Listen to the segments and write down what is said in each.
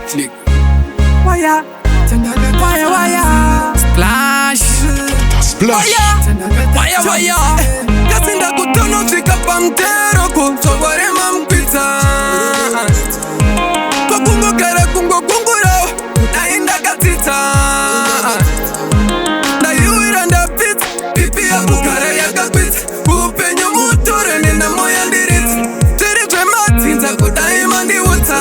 click. Wire, wire, splash, Splash. wire. Kasinda kutono fika pamtero kusobore mampita. Kwa kungo kera kungo kunguro, nainda katita. Na yuira nda pit, pipi ya bukare ya kapit. Upenyo mutore nina moya ndirit. Tiri kwe matinza kudaima ndi wuta.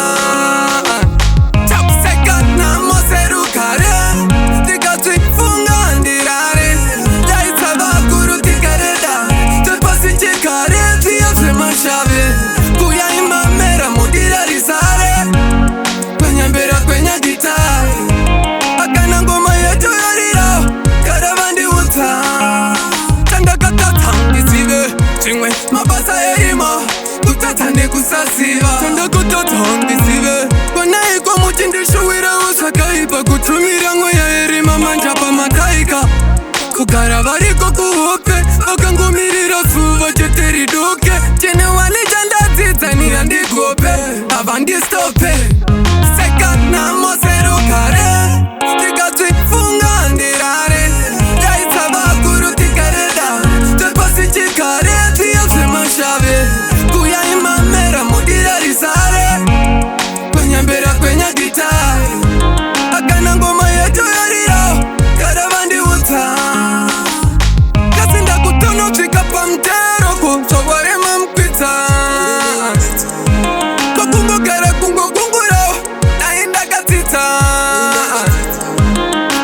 Mabasa erima, kutatane kusasiva. Tanda kutatangistive. Kwanae kwa muchindisho wira usakaipa. Kutumira ngoya erima manjapa mataika. Kukara variko kuhope. Wakangumirira fuva jeteri duke. Chene wali janda titani andikope. Avandi stope. Second na moseru kare. Tika funga andirare. Jaisa bakuru tikareda. Tepasi chikare. Kuya imamera mudira risare. Kwenye mbera kwenye gitari. Akana ngoma yetu yariro. Karavandi wuta. Kasinda kutono fika pamtero kusobore mampita. Kwa kungo kera kungo kunguro, nainda katita.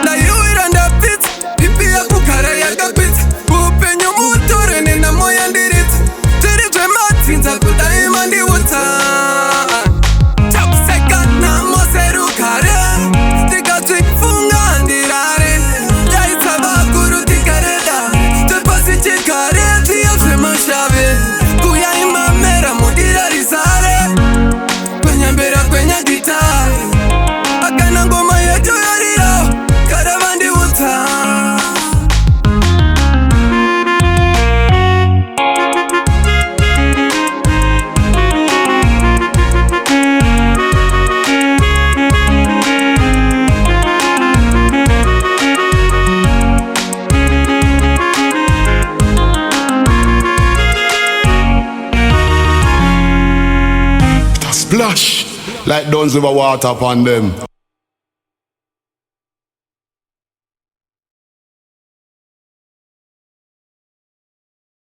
Na yuira nda pit, pipi ya kukare ya kapit. Upenyo mutore nina moya ndirit. Sinza kudaima ndi wuta. Chapseka na moseru kare. Tika funga andirare. Jaisa bakuru tikareda. Tepasi chikare tiya fema shave. Kuya imamera mudira risare. Kwenye mbera kwenye gitari. Akana ngoma yetu yariro. Karavandi wuta. Splash. Like dons with water upon them.